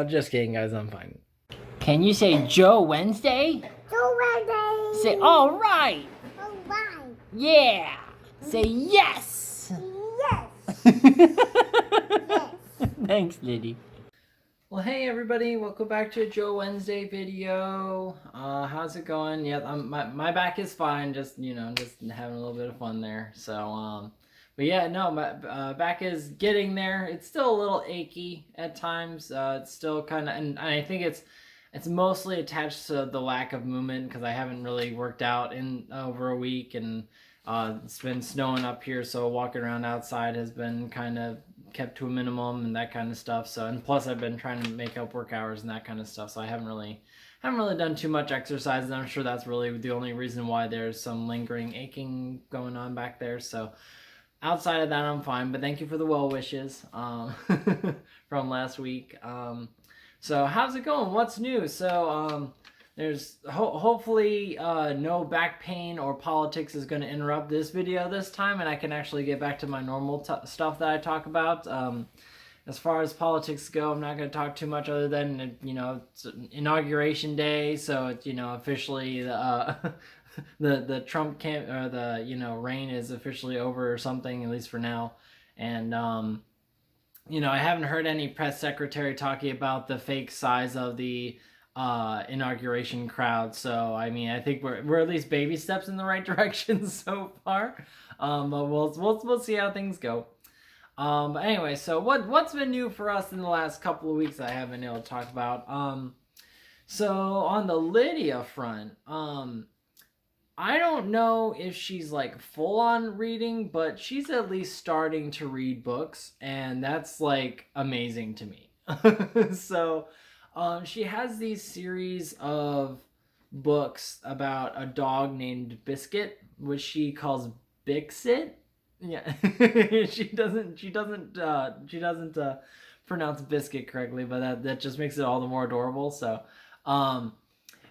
Just kidding, guys. I'm fine. Can you say Joe Wednesday? Joe Wednesday. Say all right. All right. Yeah. Say yes. Yes. Yes. Thanks, Liddy. Well, hey everybody, welcome back to a Joe Wednesday video. How's it going? Yeah, my back is fine. Just just having a little bit of fun there. So but yeah, no, my back is getting there. It's still a little achy at times. It's still kind of, and I think it's mostly attached to the lack of movement because I haven't really worked out in over a week, and it's been snowing up here, so walking around outside has been kind of kept to a minimum and that kind of stuff. So, and plus I've been trying to make up work hours and that kind of stuff, so I haven't really done too much exercise, and I'm sure that's really the only reason why there's some lingering aching going on back there. So outside of that, I'm fine, but thank you for the well wishes from last week. So how's it going? What's new? So there's hopefully no back pain or politics is going to interrupt this video this time, and I can actually get back to my normal stuff that I talk about. As far as politics go, I'm not going to talk too much other than, it's inauguration day, so it's, officially the Trump camp, or the, reign is officially over or something, at least for now. And I haven't heard any press secretary talking about the fake size of the inauguration crowd, so I mean, I think we're at least baby steps in the right direction so far. But we'll see how things go. But anyway, so what's been new for us in the last couple of weeks that I haven't been able to talk about? So on the Lydia front, I don't know if she's like full on reading, but she's at least starting to read books, and that's like amazing to me. So she has these series of books about a dog named Biscuit, which she calls Bixit. Yeah, she doesn't pronounce biscuit correctly, but that just makes it all the more adorable. So,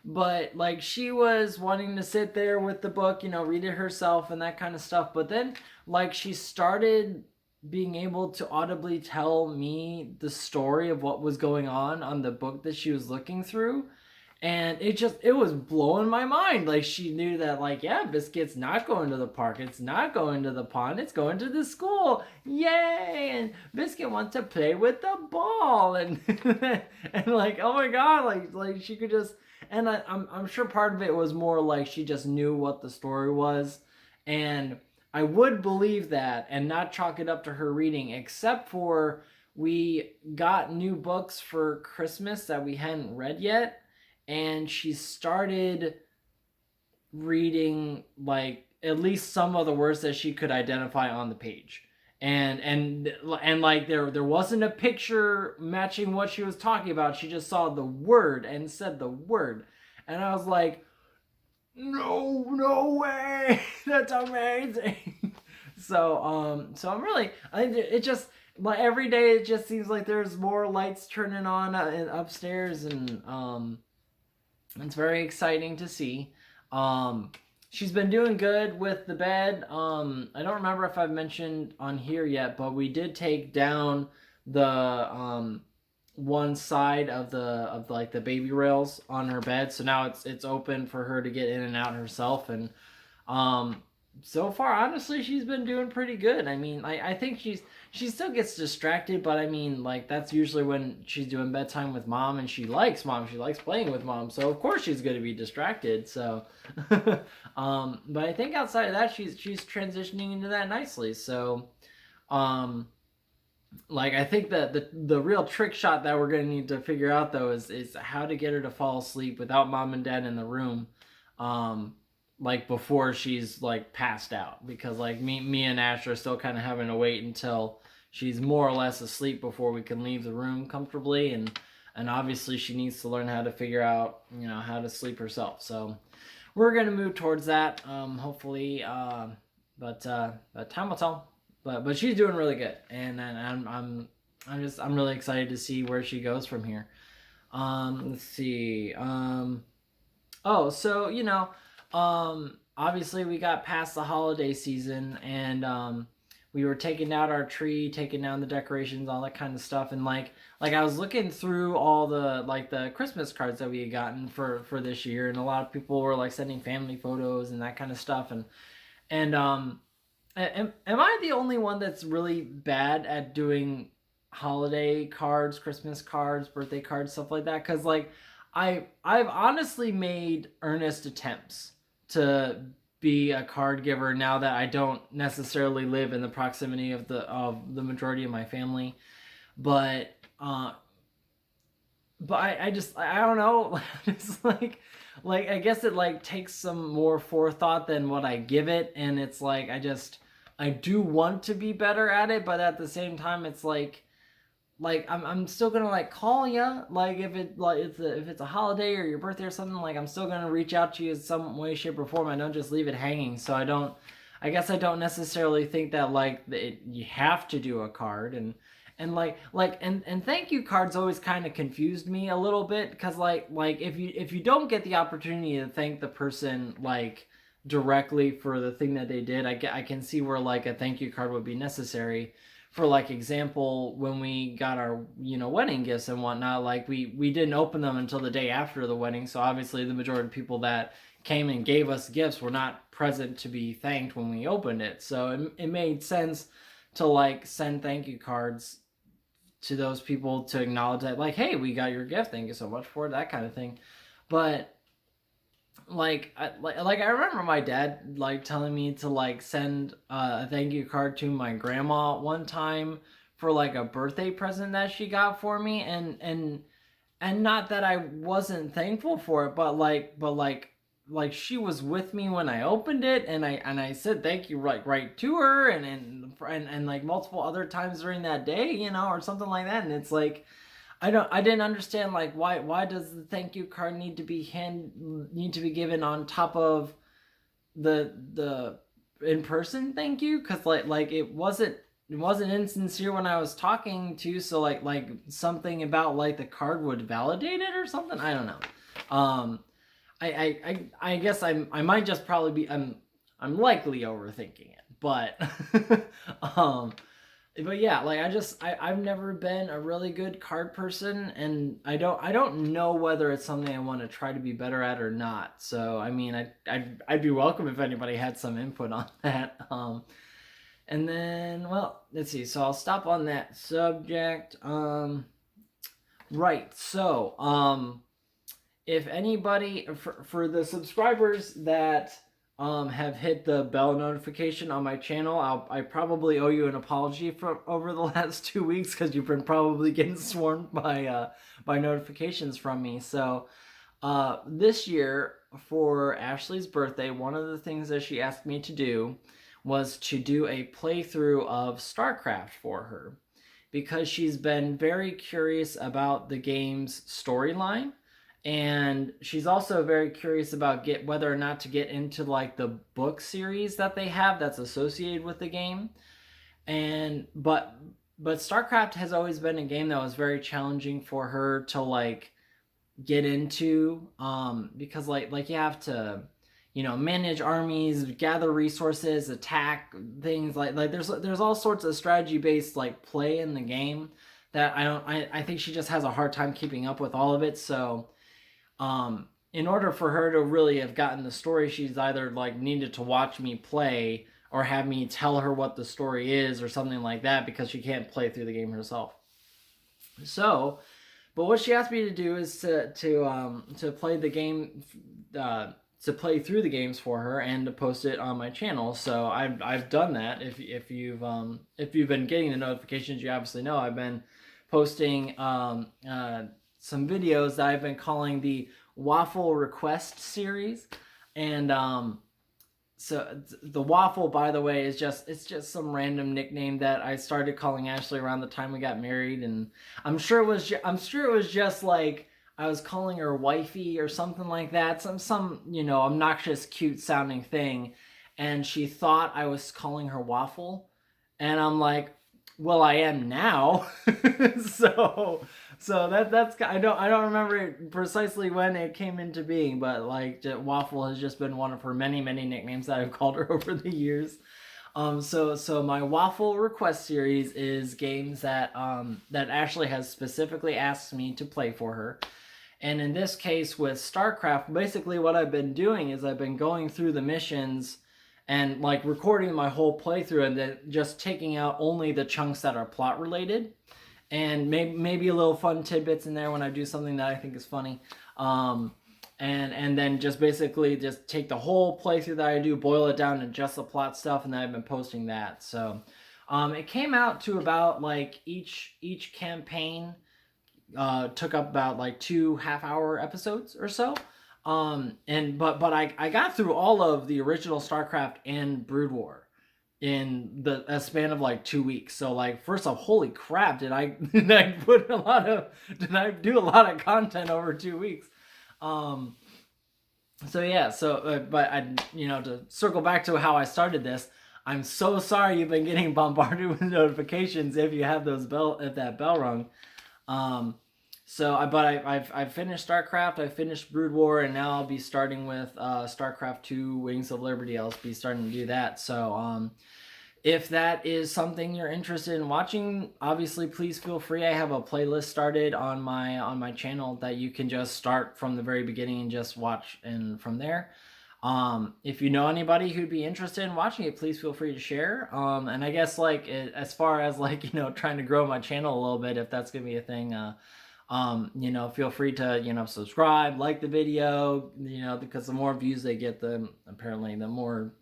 but like, she was wanting to sit there with the book, read it herself and that kind of stuff. But then like, she started being able to audibly tell me the story of what was going on the book that she was looking through. And it was blowing my mind. Like, she knew that, like, yeah, Biscuit's not going to the park. It's not going to the pond. It's going to the school. Yay! And Biscuit wants to play with the ball. And and like, oh my God, like she could just. And I'm sure part of it was more like she just knew what the story was. And I would believe that and not chalk it up to her reading, except for we got new books for Christmas that we hadn't read yet. And she started reading like at least some of the words that she could identify on the page, and like there wasn't a picture matching what she was talking about. She just saw the word and said the word, and I was like, no way, that's amazing. So I'm really, it just, like, every day it just seems like there's more lights turning on upstairs, and it's very exciting to see. She's been doing good with the bed. I don't remember if I've mentioned on here yet, but we did take down the one side of like the baby rails on her bed, so now it's open for her to get in and out herself. And so far, honestly, she's been doing pretty good. I mean, I think she still gets distracted, but I mean, like, that's usually when she's doing bedtime with mom, and she likes mom. She likes playing with mom, so of course she's going to be distracted. So, but I think outside of that, she's transitioning into that nicely. So, like, I think that the real trick shot that we're going to need to figure out, though, is how to get her to fall asleep without mom and dad in the room. Like, before she's like passed out, because like me and Ash are still kind of having to wait until she's more or less asleep before we can leave the room comfortably, and obviously she needs to learn how to figure out how to sleep herself. So we're gonna move towards that, hopefully, but time will tell. But she's doing really good, and I'm really excited to see where she goes from here. Let's see. Oh, so obviously we got past the holiday season, and we were taking out our tree, taking down the decorations, all that kind of stuff, and like I was looking through all the Christmas cards that we had gotten for this year, and a lot of people were like sending family photos and that kind of stuff, and am I the only one that's really bad at doing holiday cards, Christmas cards, birthday cards, stuff like that? Because like I've honestly made earnest attempts to be a card giver now that I don't necessarily live in the proximity of the majority of my family, but I just I don't know. It's like I guess it like takes some more forethought than what I give it, and it's like I do want to be better at it, but at the same time it's like I'm still gonna like call you, like if it's a holiday or your birthday or something, like I'm still gonna reach out to you in some way, shape, or form. I don't just leave it hanging. So I guess I don't necessarily think that like you have to do a card, and thank you cards always kind of confused me a little bit, because like if you don't get the opportunity to thank the person like directly for the thing that they did, I can see where like a thank you card would be necessary. For like example, when we got our wedding gifts and whatnot, like we didn't open them until the day after the wedding, so obviously the majority of people that came and gave us gifts were not present to be thanked when we opened it. So it made sense to like send thank you cards to those people to acknowledge that, like, hey, we got your gift, thank you so much for it, that kind of thing. But I remember my dad like telling me to like send a thank you card to my grandma one time for like a birthday present that she got for me, and not that I wasn't thankful for it, but like she was with me when I opened it, and I said thank you right to her, and like multiple other times during that day, or something like that. And it's like I didn't understand like why does the thank you card need to be given on top of the in-person thank you, because like it wasn't insincere when I was talking to you, so like something about like the card would validate it or something. I don't know. I guess I might just probably be I'm likely overthinking it, but but yeah, like I've never been a really good card person, and I don't know whether it's something I want to try to be better at or not. So I mean, I'd be welcome if anybody had some input on that. And then, well, let's see. So I'll stop on that subject. Right. So if anybody for the subscribers that have hit the bell notification on my channel, I probably owe you an apology for over the last 2 weeks, because you've been probably getting swarmed by notifications from me. So this year for Ashley's birthday, one of the things that she asked me to do was to do a playthrough of Starcraft for her, because she's been very curious about the game's storyline. And she's also very curious about whether or not to get into like the book series that they have that's associated with the game. And but StarCraft has always been a game that was very challenging for her to like get into, because like you have to manage armies, gather resources, attack things, like there's all sorts of strategy based like play in the game that I think she just has a hard time keeping up with all of it. So in order for her to really have gotten the story, she's either like needed to watch me play or have me tell her what the story is or something like that, because she can't play through the game herself. So, but what she asked me to do is to play the game, to play through the games for her and to post it on my channel. So I've done that. If you've been getting the notifications, you obviously know I've been posting some videos that I've been calling the Waffle Request series. And so the waffle, by the way, it's just some random nickname that I started calling Ashley around the time we got married, and I'm sure it was just like I was calling her wifey or something like that, some obnoxious cute sounding thing, and she thought I was calling her waffle, and I'm like, well, I am now. so that's I don't remember precisely when it came into being, but like waffle has just been one of her many nicknames that I've called her over the years. So my waffle request series is games that that Ashley has specifically asked me to play for her. And in this case with Starcraft, basically what I've been doing is I've been going through the missions and like recording my whole playthrough and then just taking out only the chunks that are plot related, and maybe a little fun tidbits in there when I do something that I think is funny. And then just basically just take the whole playthrough that I do, boil it down to just the plot stuff, and then I've been posting that. So it came out to about like each campaign took up about like 2 half-hour episodes or so. But I got through all of the original Starcraft and Brood War in a span of like 2 weeks. So like, first off, holy crap, did I did I do a lot of content over 2 weeks? So yeah, but to circle back to how I started this, I'm so sorry you've been getting bombarded with notifications if you have if that bell rung. I've finished Starcraft, I finished Brood War, and now I'll be starting with Starcraft 2 Wings of Liberty. I'll be starting to do that. So if that is something you're interested in watching, obviously please feel free. I have a playlist started on my channel that you can just start from the very beginning and just watch and from there. If you know anybody who'd be interested in watching it, please feel free to share. And I guess like as far as like trying to grow my channel a little bit, if that's gonna be a thing, feel free to subscribe, like the video, because the more views they get, the more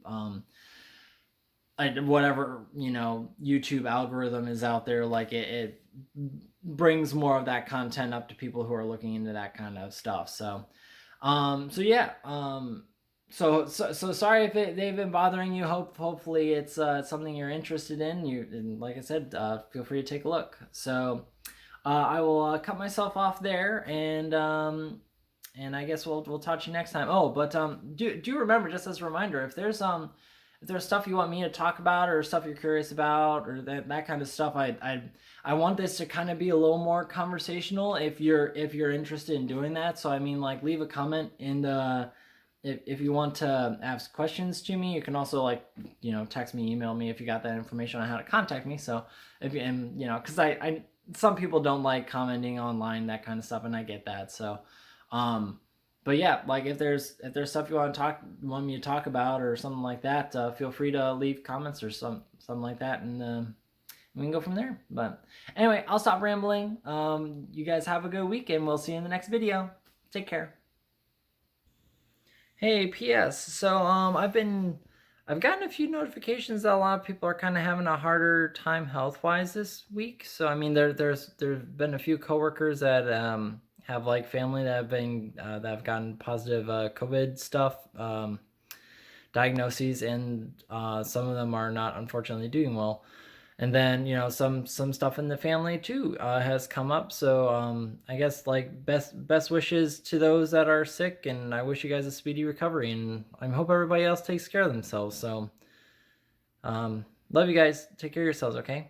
whatever YouTube algorithm is out there, like it brings more of that content up to people who are looking into that kind of stuff. So so sorry if they've been bothering you. Hopefully it's something you're interested in. And like I said, feel free to take a look. So I will cut myself off there, and I guess we'll talk to you next time. Oh, but do remember, just as a reminder, if there's stuff you want me to talk about or stuff you're curious about or that kind of stuff, I want this to kind of be a little more conversational if you're interested in doing that. So I mean, like, leave a comment in the if you want to ask questions to me. You can also text me, email me if you got that information on how to contact me. So because I some people don't like commenting online, that kind of stuff, and I get that. So but yeah, like if there's stuff you want me to talk about or something like that, feel free to leave comments or something like that, and we can go from there. But anyway, I'll stop rambling. You guys have a good week, and we'll see you in the next video. Take care. Hey, P.S. So I've gotten a few notifications that a lot of people are kind of having a harder time health-wise this week. So I mean, there's been a few coworkers that have like family that have gotten positive COVID stuff diagnoses, and some of them are not, unfortunately, doing well. And then some stuff in the family too has come up. So I guess like best wishes to those that are sick, and I wish you guys a speedy recovery, and I hope everybody else takes care of themselves. So love you guys. Take care of yourselves, okay?